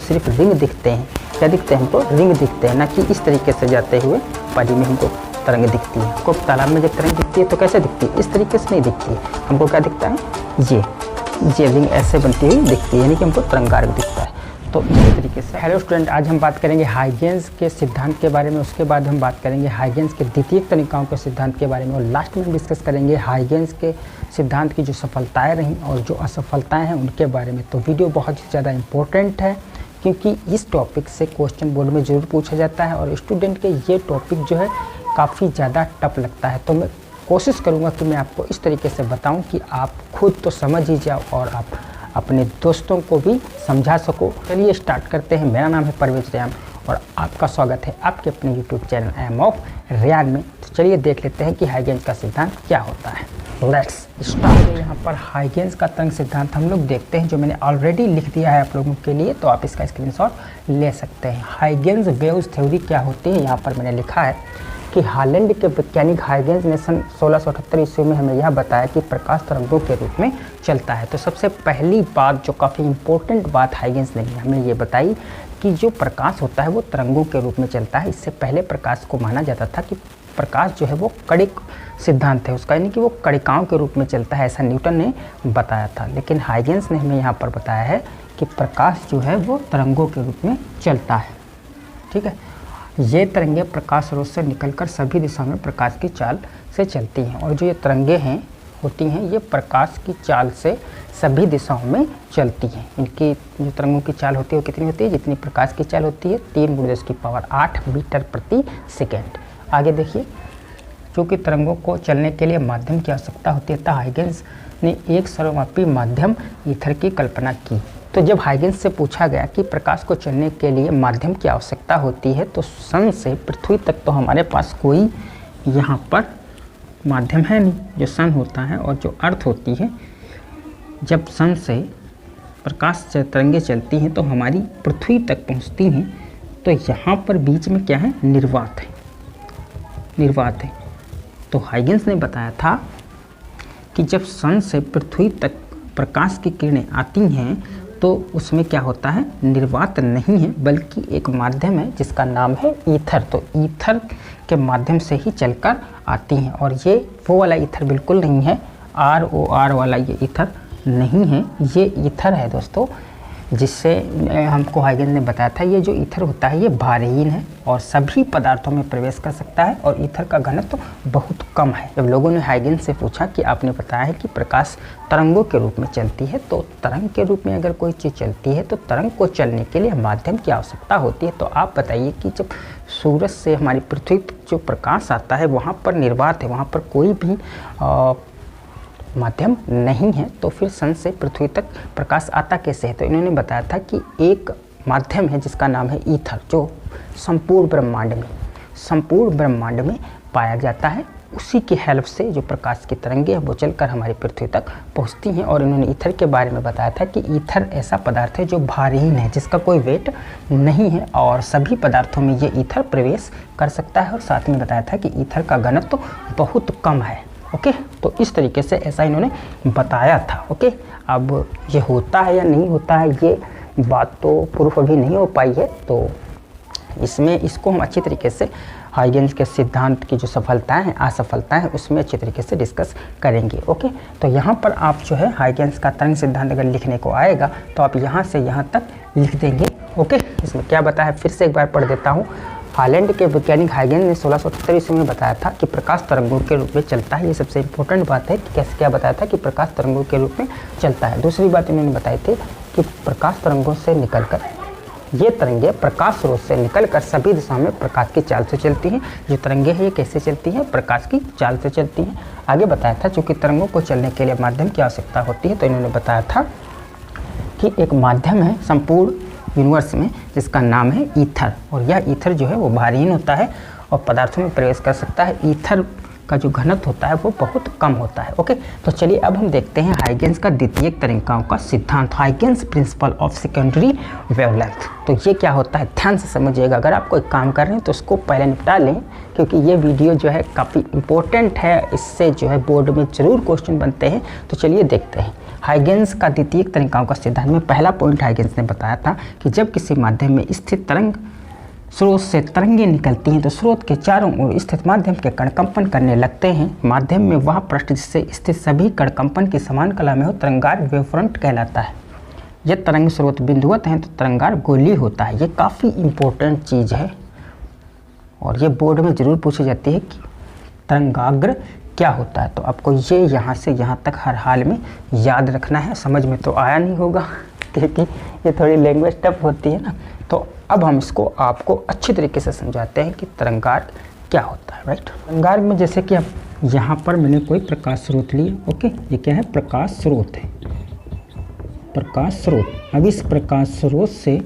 सिर्फ रिंग दिखते हैं। क्या दिखते हैं हमको? रिंग दिखते हैं, ना कि इस तरीके से जाते हुए पानी में हमको तरंग दिखती है। आपको तालाब में जब तरंग दिखती है तो कैसे दिखती है? इस तरीके से नहीं दिखती है। हमको क्या दिखता है? ये रिंग ऐसे बनती हुई दिखती है, यानी कि हमको तरंगार्क दिखता है। तो इसी तरीके से हेलो स्टूडेंट, आज हम बात करेंगे हाइगेंस के सिद्धांत के बारे में। उसके बाद हम बात करेंगे हाइगेंस के द्वितीयक तनिकाओं के सिद्धांत के बारे में, और लास्ट में हम डिस्कस करेंगे हाइगेंस के सिद्धांत की जो सफलताएं रहीं और जो असफलताएं हैं उनके बारे में। तो वीडियो बहुत ही ज़्यादा इम्पोर्टेंट है, क्योंकि इस टॉपिक से क्वेश्चन बोर्ड में ज़रूर पूछा जाता है और स्टूडेंट के ये टॉपिक जो है काफ़ी ज़्यादा टफ लगता है। तो मैं कोशिश करूँगा कि मैं आपको इस तरीके से बताऊँ कि आप खुद तो समझ ही जाओ और आप अपने दोस्तों को भी समझा सको। चलिए स्टार्ट करते हैं। मेरा नाम है परवेज रेयान और आपका स्वागत है आपके अपने YouTube channel M of Rayan में। तो चलिए देख लेते हैं कि हाइगेंस का सिद्धांत क्या होता है। Let's start. यहाँ पर हाइगेंस का तरंग सिद्धांत हम लोग देखते हैं, जो मैंने ऑलरेडी लिख दिया है आप लोगों के लिए, तो आप इसका स्क्रीनशॉट ले सकते हैं। हाइगेंस वेव्स थ्योरी क्या होती है, यहाँ पर मैंने लिखा है कि हालैंड के वैज्ञानिक हाइगेंस ने सन 1678 ईस्वी में हमें यह बताया कि प्रकाश तरंगों के रूप में चलता है। तो सबसे पहली बात, जो काफ़ी इंपॉर्टेंट बात हाइगेंस ने हमें ये बताई कि जो प्रकाश होता है वो तरंगों के रूप में चलता है। इससे पहले प्रकाश को माना जाता था कि प्रकाश जो है वो कणिक सिद्धांत है उसका, यानी कि वो कणिकाओं के रूप में चलता है, ऐसा न्यूटन ने बताया था। लेकिन हाइगेंस ने हमें यहाँ पर बताया है कि प्रकाश जो है वो तरंगों के रूप में चलता है। ठीक है, ये तरंगे प्रकाश स्रोत से निकलकर सभी दिशाओं में प्रकाश की चाल से चलती हैं, और जो ये तरंगे हैं होती हैं ये प्रकाश की चाल से सभी दिशाओं में चलती हैं। इनकी जो तरंगों की चाल होती है वो कितनी होती है? जितनी प्रकाश की चाल होती है 3×10⁸ मीटर प्रति सेकेंड। आगे देखिए, चूँकि तरंगों को चलने के लिए माध्यम की आवश्यकता होती है, तो हाइगेंस ने एक सर्वव्यापी माध्यम ईथर की कल्पना की। तो जब हाइगेंस से पूछा गया कि प्रकाश को चलने के लिए माध्यम की आवश्यकता होती है, तो सन से पृथ्वी तक तो हमारे पास कोई यहाँ पर माध्यम है नहीं, जो सन होता है और जो अर्थ होती है। जब सन से प्रकाश से तरंगें चलती हैं तो हमारी पृथ्वी तक पहुँचती हैं, तो यहाँ पर बीच में क्या है? निर्वात है, निर्वात है। तो हाइगेंस ने बताया था कि जब सन से पृथ्वी तक प्रकाश की किरणें आती हैं तो उसमें क्या होता है? निर्वात नहीं है, बल्कि एक माध्यम है जिसका नाम है ईथर। तो ईथर के माध्यम से ही चलकर आती हैं, और ये वो वाला ईथर बिल्कुल नहीं है, ROR वाला ये ईथर नहीं है। ये ईथर है दोस्तों, जिससे हमको हाइगेंस ने बताया था ये जो ईथर होता है ये भारहीन है और सभी पदार्थों में प्रवेश कर सकता है, और ईथर का घनत्व तो बहुत कम है। जब लोगों ने हाइगेंस से पूछा कि आपने बताया है कि प्रकाश तरंगों के रूप में चलती है, तो तरंग के रूप में अगर कोई चीज़ चलती है तो तरंग को चलने के लिए माध्यम की आवश्यकता होती है। तो आप बताइए कि जब सूरज से हमारी पृथ्वी तक जो प्रकाश आता है वहाँ पर निर्वात है, वहाँ पर कोई भी माध्यम नहीं है, तो फिर सन से पृथ्वी तक प्रकाश आता कैसे है? तो इन्होंने बताया था कि एक माध्यम है जिसका नाम है ईथर, जो संपूर्ण ब्रह्मांड में पाया जाता है। उसी की हेल्प से जो प्रकाश की तरंगे हैं वो चलकर हमारी पृथ्वी तक पहुंचती हैं। और इन्होंने ईथर के बारे में बताया था कि ईथर ऐसा पदार्थ है जो भारहीन है, जिसका कोई वेट नहीं है, और सभी पदार्थों में ये ईथर प्रवेश कर सकता है। और साथ में बताया था कि ईथर का घनत्व तो बहुत कम है। ओके, तो इस तरीके से ऐसा इन्होंने बताया था। ओके, अब ये होता है या नहीं होता है ये बात तो प्रूफ अभी नहीं हो पाई है, तो इसको हम अच्छी तरीके से हाइगेंस के सिद्धांत की जो सफलताएं हैं असफलताएं हैं उसमें अच्छी तरीके से डिस्कस करेंगे। ओके, तो यहाँ पर आप जो है हाइगेंस का तरंग सिद्धांत अगर लिखने को आएगा तो आप यहाँ से यहाँ तक लिख देंगे। ओके, इसमें क्या बताया फिर से एक बार पढ़ देता हूँ। हालैंड के वैज्ञानिक हाइगेंस ने 1678 ईस्वी में बताया था कि प्रकाश तरंगों के रूप में चलता है। ये सबसे इंपॉर्टेंट बात है कि कैसे क्या बताया था कि प्रकाश तरंगों के रूप में चलता है। दूसरी बात इन्होंने बताई थी कि प्रकाश तरंगों से निकलकर ये तरंगे प्रकाश स्रोत से निकलकर सभी दिशाओं में प्रकाश की चाल से चलती हैं। जो तरंगे हैं ये कैसे चलती हैं? प्रकाश की चाल से चलती हैं। आगे बताया था चूँकि तरंगों को चलने के लिए माध्यम की आवश्यकता होती है, तो इन्होंने बताया था कि एक माध्यम है संपूर्ण यूनिवर्स में जिसका नाम है ईथर, और यह ईथर जो है वो भारहीन होता है और पदार्थों में प्रवेश कर सकता है। ईथर का जो घनत्व होता है वो बहुत कम होता है। ओके, तो चलिए अब हम देखते हैं हाइगेंस का द्वितीयक तनिकाओं का सिद्धांत, Huygens principle of secondary wavelength. तो ये क्या होता है ध्यान से समझिएगा। अगर आप कोई काम कर रहे हैं तो उसको पहले निपटा लें, क्योंकि ये वीडियो जो है काफ़ी इंपॉर्टेंट है, इससे जो है बोर्ड में ज़रूर क्वेश्चन बनते हैं। तो चलिए देखते हैं। हाइगेंस का द्वितीयक तरंगिकाओं का सिद्धांत में पहला पॉइंट हाइगेंस ने बताया था कि जब किसी माध्यम में स्थित तरंग स्रोत से तरंगें निकलती हैं तो स्रोत के चारों ओर स्थित माध्यम के कण कंपन करने लगते हैं। माध्यम में वह पृष्ठ जिससे स्थित सभी कण कंपन की समान कला में हो तरंगार्क वेवफ्रंट कहलाता है। यदि तरंग स्रोत बिंदुवत हैं तो तरंगार्क गोलीय होता है। ये काफ़ी इंपॉर्टेंट चीज़ है और ये बोर्ड में ज़रूर पूछी जाती है कि तरंगाग्र क्या होता है। तो आपको ये यहाँ से यहाँ तक हर हाल में याद रखना है। समझ में तो आया नहीं होगा क्योंकि ये थोड़ी लैंग्वेज टफ होती है ना। तो अब हम इसको आपको अच्छी तरीके से समझाते हैं कि तरंगार्क क्या होता है, राइट। तरंगार्क में जैसे कि अब यहाँ पर मैंने कोई प्रकाश स्रोत लिया, ओके, ये क्या है, प्रकाश स्रोत है, प्रकाश स्रोत। अब इस प्रकाश स्रोत से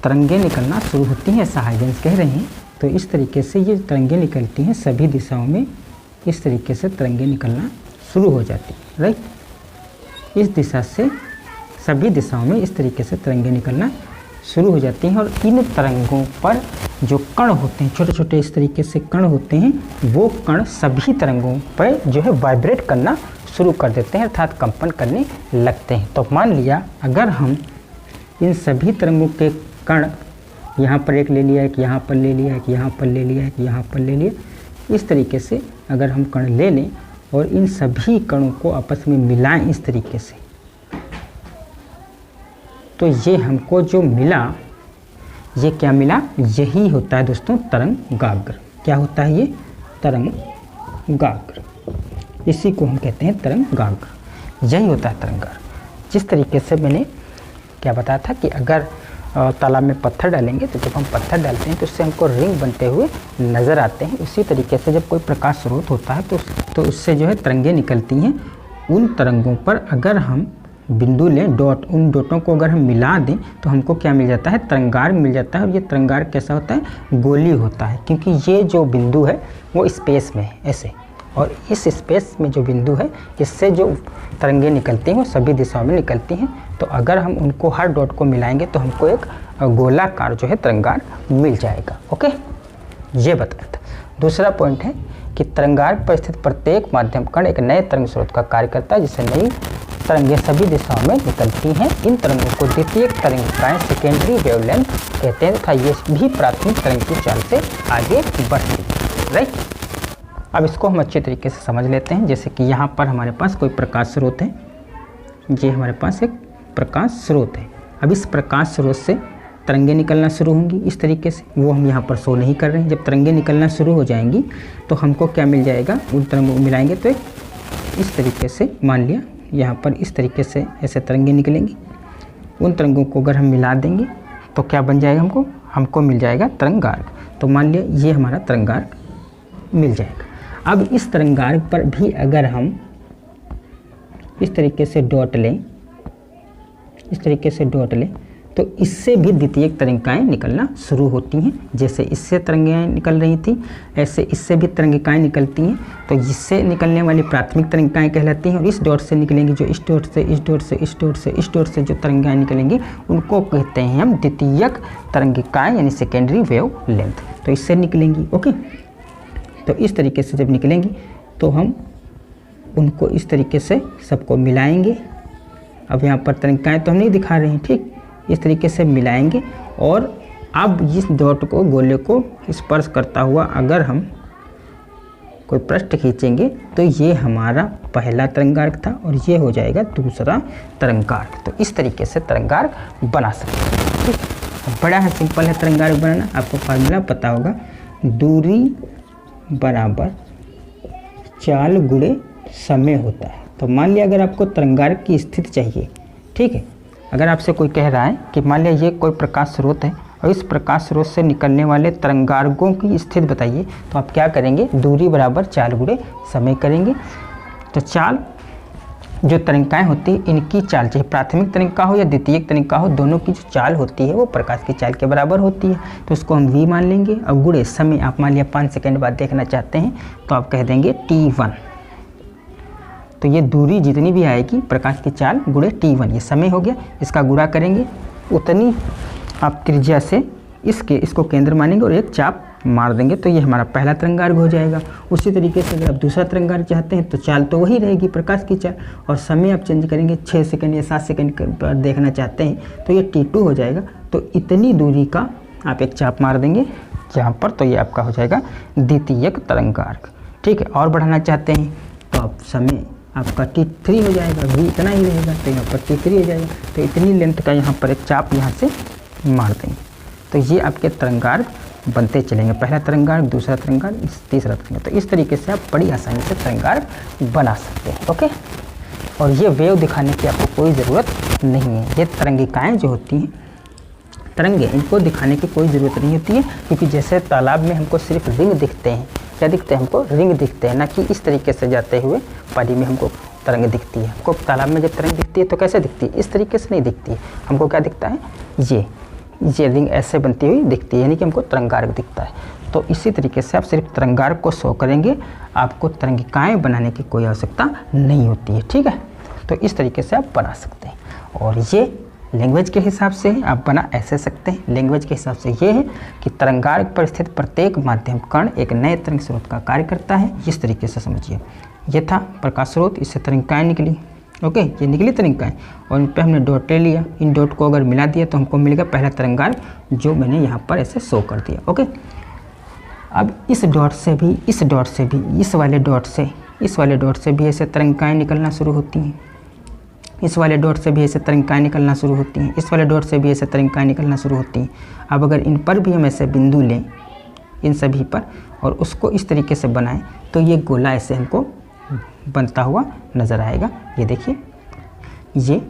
तरंगें निकलना शुरू होती हैं, ऐसा हाइगेंस कह रहे हैं। तो इस तरीके से ये तरंगें निकलती हैं सभी दिशाओं में, इस तरीके से तरंगें निकलना शुरू हो जाती हैं, राइट। इस दिशा से सभी दिशाओं में इस तरीके से तरंगें निकलना शुरू हो जाती हैं और इन तरंगों पर जो कण होते हैं, छोटे छोटे इस तरीके से कण होते हैं, वो कण सभी तरंगों पर जो है वाइब्रेट करना शुरू कर देते हैं, अर्थात कंपन करने लगते हैं। तो मान लिया अगर हम इन सभी तरंगों के कण यहाँ पर एक ले लिया, एक यहाँ पर ले लिया, एक यहाँ पर ले लिया, एक यहाँ पर ले लिया, इस तरीके से अगर हम कण ले लें और इन सभी कणों को आपस में मिलाएं इस तरीके से, तो ये हमको जो मिला, ये क्या मिला, यही होता है दोस्तों तरंगाग्र। क्या होता है ये, तरंगाग्र। इसी को हम कहते हैं तरंगाग्र, यही होता है तरंगाग्र। जिस तरीके से मैंने क्या बताया था कि अगर तालाब में पत्थर डालेंगे तो जब हम पत्थर डालते हैं तो उससे हमको रिंग बनते हुए नज़र आते हैं। उसी तरीके से जब कोई प्रकाश स्रोत होता है तो उससे जो है तरंगें निकलती हैं। उन तरंगों पर अगर हम बिंदु लें, डॉट, उन डॉटों को अगर हम मिला दें तो हमको क्या मिल जाता है, तरंगार्क मिल जाता है। और ये तरंगार्क कैसा होता है, गोलीय होता है, क्योंकि ये जो बिंदु है वो स्पेस में है ऐसे, और इस स्पेस में जो बिंदु है इससे जो तरंगें निकलती हैं वो सभी दिशाओं में निकलती हैं। तो अगर हम उनको हर डॉट को मिलाएंगे तो हमको एक गोलाकार जो है तरंगार्क मिल जाएगा। ओके, ये बताया था। दूसरा पॉइंट है कि तरंगार्क पर स्थित प्रत्येक माध्यम कण एक नए तरंग स्रोत का कार्य करता है, जिससे नई तरंगें सभी दिशाओं में निकलती हैं। इन तरंगों को द्वितीयक तरंगिकाएं सेकेंडरी वेवलेंथ कहते हैं तथा ये भी प्राथमिक तरंग की चाल से आगे बढ़ती है, राइट। अब इसको हम अच्छे तरीके से समझ लेते हैं। जैसे कि यहाँ पर हमारे पास कोई प्रकाश स्रोत है, ये हमारे पास एक प्रकाश स्रोत है। अब इस प्रकाश स्रोत से तरंगें निकलना शुरू होंगी इस तरीके से, वो हम यहाँ पर शो नहीं कर रहे हैं। जब तरंगें निकलना शुरू हो जाएंगी तो हमको क्या मिल जाएगा, उन तरंगों को मिलाएंगे तो इस तरीके से, मान लिया यहाँ पर इस तरीके से ऐसे तरंगें निकलेंगी। उन तरंगों को अगर हम मिला देंगे तो क्या बन जाएगा, हमको मिल जाएगा तरंगार्क। तो मान लिया ये हमारा तरंगार्क मिल जाएगा। अब इस तरंगार्क पर भी अगर हम इस तरीके से डॉट लें, इस तरीके से डॉट लें, तो इससे भी द्वितीयक तरंगिकाएं निकलना शुरू होती हैं। जैसे इससे तरंगें निकल रही थी, ऐसे इससे भी तरंगिकाएं निकलती हैं। तो इससे निकलने वाली प्राथमिक तरंगिकाएं कहलाती हैं, और इस डॉट से निकलेंगी जो इस डॉट से, इस डॉट से, इस डॉट से, इस डॉट से जो तरंगिकाएं निकलेंगी उनको कहते हैं हम द्वितीयक तरंगिकाएं, यानी सेकेंडरी वेव लेंथ। तो इससे निकलेंगी, ओके। तो इस तरीके से जब निकलेंगी तो हम उनको इस तरीके से सबको मिलाएंगे। अब यहाँ पर तरंगिकाएं तो हम नहीं दिखा रहे हैं, ठीक, इस तरीके से मिलाएंगे। और अब इस डॉट को, गोले को स्पर्श करता हुआ अगर हम कोई पृष्ठ खींचेंगे तो ये हमारा पहला तरंगार्क था और ये हो जाएगा दूसरा तरंगार्क। तो इस तरीके से तरंगार्क बना सकते हैं, ठीक। बड़ा है, सिंपल है तरंगार्क बनाना। आपको फार्मूला पता होगा, दूरी बराबर चाल गुणे समय होता है। तो मान लिया अगर आपको तरंगार्क की स्थिति चाहिए, ठीक है, अगर आपसे कोई कह रहा है कि मान लिया ये कोई प्रकाश स्रोत है और इस प्रकाश स्रोत से निकलने वाले तरंगार्कों की स्थिति बताइए, तो आप क्या करेंगे, दूरी बराबर चाल गुणे समय करेंगे। तो चाल, जो तरंगिकाएं होती है इनकी चाल, चाहे प्राथमिक तरंगिका हो या द्वितीयक तरंगिका हो, दोनों की जो चाल होती है वो प्रकाश की चाल के बराबर होती है। तो उसको हम v मान लेंगे। और गुणे समय, आप मान लिया 5 सेकंड बाद देखना चाहते हैं तो आप कह देंगे t1। तो ये दूरी जितनी भी आएगी प्रकाश की चाल गुणे t1, ये समय हो गया। इसका गुणा करेंगे, उतनी आप त्रिज्या से इसको केंद्र मानेंगे और एक चाप मार देंगे तो ये हमारा पहला तरंगार्घ हो जाएगा। उसी तरीके से अगर आप दूसरा तरंगार्घ चाहते हैं तो चाल तो वही रहेगी, प्रकाश की चाल, और समय आप चेंज करेंगे 6 सेकंड या 7 सेकंड पर देखना चाहते हैं तो ये T2 हो जाएगा। तो इतनी दूरी का आप एक चाप मार देंगे यहाँ पर, तो ये आपका हो जाएगा द्वितीयक तरंगार्घ। ठीक है, और बढ़ाना चाहते हैं तो आप समय आपका T3 हो जाएगा, v इतना ही रहेगा तो यहाँ पर T3 हो जाएगा। तो इतनी लेंथ का यहाँ पर एक चाप यहाँ से मार देंगे तो ये आपके तरंगार्घ बनते चलेंगे, पहला तरंगार्घ, दूसरा तरंगार्घ, तीसरा तरंगार्घ। तो इस तरीके से आप बड़ी आसानी से तरंगार्घ बना सकते हैं। ओके, और ये वेव दिखाने की आपको कोई ज़रूरत नहीं है। ये तरंगिकाएँ जो होती हैं, तरंगे, इनको दिखाने की कोई ज़रूरत नहीं होती है, क्योंकि जैसे तालाब में हमको सिर्फ रिंग दिखते हैं, क्या दिखते हैं हमको, रिंग दिखते हैं, ना कि इस तरीके से जाते हुए पानी में हमको तरंग दिखती है। हमको तालाब में जब तरंग दिखती है तो कैसे दिखती है, इस तरीके से नहीं दिखती है। हमको क्या दिखता है, ये रिंग ऐसे बनती हुई दिखती है, यानी कि हमको तरंगार्घ दिखता है। तो इसी तरीके से आप सिर्फ तरंगार्घ को शो करेंगे, आपको तरंगिकाएँ बनाने की कोई आवश्यकता नहीं होती है। ठीक है, तो इस तरीके से आप बना सकते हैं। और ये लैंग्वेज के हिसाब से आप बना ऐसे सकते हैं। लैंग्वेज के हिसाब से ये है कि तरंगार्घ पर स्थित प्रत्येक माध्यम कण एक नए तरंग स्रोत का कार्य करता है। इस तरीके से समझिए, ये था प्रकाश स्रोत, इससे तरंगिकाएँ निकली। ओके, ये निकली तरंगिकाएँ और इन पर हमने डॉट ले लिया। इन डॉट को अगर मिला दिया तो हमको मिलेगा पहला तरंगार्घ, जो मैंने यहाँ पर ऐसे शो कर दिया। ओके, अब इस डॉट से भी, इस डॉट से भी, इस वाले डॉट से भी ऐसे तरंगिकाएँ निकलना शुरू होती हैं। इस वाले डॉट से भी ऐसे तरंगिकाएँ निकलना शुरू होती हैं। इस वाले डॉट से भी ऐसे तरंगिकाएँ निकलना शुरू होती हैं। अब अगर इन पर भी हम ऐसे बिंदु लें, इन सभी पर, और उसको इस तरीके से बनाएं तो ये गोला ऐसे हमको बनता हुआ नज़र आएगा। ये देखिए, ये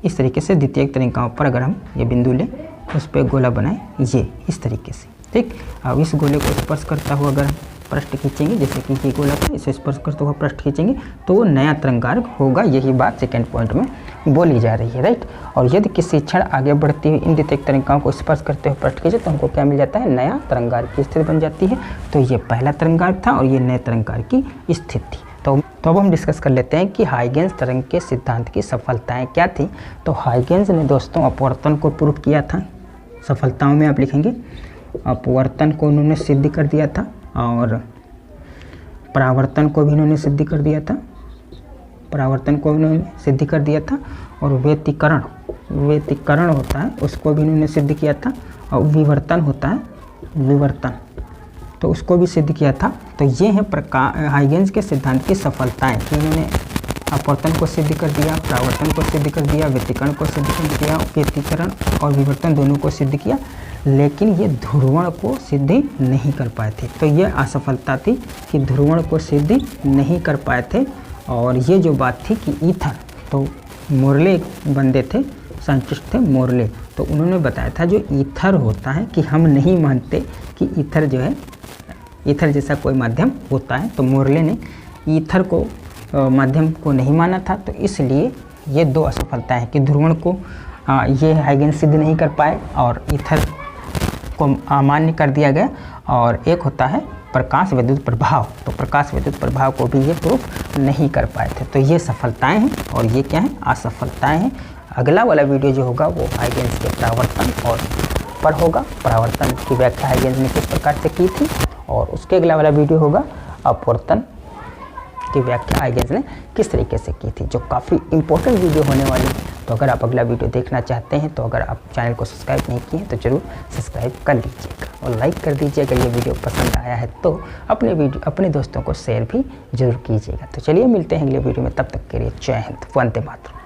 इस तरीके से द्वितीयक तरंगिकाओं पर अगर हम ये बिंदु लें, उस पर गोला बनाएं, ये इस तरीके से। ठीक, अब इस गोले को स्पर्श करता हुआ अगर हम पृष्ठ खींचेंगे, जैसे कि ये गोला था, इसे स्पर्श करते हुए पृष्ठ खींचेंगे तो वो नया तरंगार्घ होगा। यही बात सेकेंड पॉइंट में बोली जा रही है, राइट। और यदि किसी क्षण आगे बढ़ती हुई इन द्वितीयक तरंगिकाओं को स्पर्श करते हुए पृष्ठ खींचे तो हमको क्या मिल जाता है, नया तरंगार्घ की स्थिति बन जाती है। तो ये पहला तरंगार्घ था और ये नए तरंगार्घ की स्थिति थी। तो अब हम डिस्कस कर लेते हैं कि हाइगेंस तरंग के सिद्धांत की सफलताएँ क्या थी। तो हाइगेंस ने दोस्तों अपवर्तन को प्रूव किया था। सफलताओं में आप लिखेंगे अपवर्तन को उन्होंने सिद्ध कर दिया था, और परावर्तन को भी उन्होंने सिद्ध कर दिया था, परावर्तन को उन्होंने सिद्ध कर दिया था, और व्यतिकरण होता है उसको भी उन्होंने सिद्ध किया था, और विवर्तन होता है, विवर्तन, तो उसको भी सिद्ध किया था। तो ये हैं हाइगेंस के सिद्धांत की सफलताएं कि इन्होंने अपवर्तन को सिद्ध कर दिया, परावर्तन को सिद्ध कर दिया, व्यतिकरण को सिद्ध कर दिया, व्यतिकरण और विवर्तन दोनों को सिद्ध किया, लेकिन ये ध्रुवण को सिद्ध नहीं कर पाए थे। तो ये असफलता थी कि ध्रुवण को सिद्ध नहीं कर पाए थे। और ये जो बात थी कि ईथर, तो मोरले बंदे थे, साइंटिस्ट थे मोरले, तो उन्होंने बताया था जो ईथर होता है कि हम नहीं मानते कि ईथर जो है, ईथर जैसा कोई माध्यम होता है। तो मोरले ने ईथर को माध्यम को नहीं माना था। तो इसलिए ये दो असफलताएं हैं कि ध्रुवण को ये हाइगेंस सिद्ध नहीं कर पाए और ईथर को अमान्य कर दिया गया, और एक होता है प्रकाश विद्युत प्रभाव, तो प्रकाश विद्युत प्रभाव को भी ये प्रूफ नहीं कर पाए थे। तो ये सफलताएं हैं और ये क्या है, असफलताएं हैं। अगला वाला वीडियो जो होगा वो हाइगेंस के परावर्तन और पर होगा, परावर्तन की व्याख्या हाइगेंस ने किस प्रकार से की थी, और उसके अगला वाला वीडियो होगा अपवर्तन की व्याख्या हाइगेंस ने किस तरीके से की थी, जो काफ़ी इंपॉर्टेंट वीडियो होने वाली है। तो अगर आप अगला वीडियो देखना चाहते हैं तो अगर आप चैनल को सब्सक्राइब नहीं किए तो ज़रूर सब्सक्राइब कर लीजिएगा और लाइक कर दीजिए। अगर ये वीडियो पसंद आया है तो अपने दोस्तों को शेयर भी जरूर कीजिएगा। तो चलिए मिलते हैं अगले वीडियो में, तब तक के लिए जय हिंद, वंदे मातरम।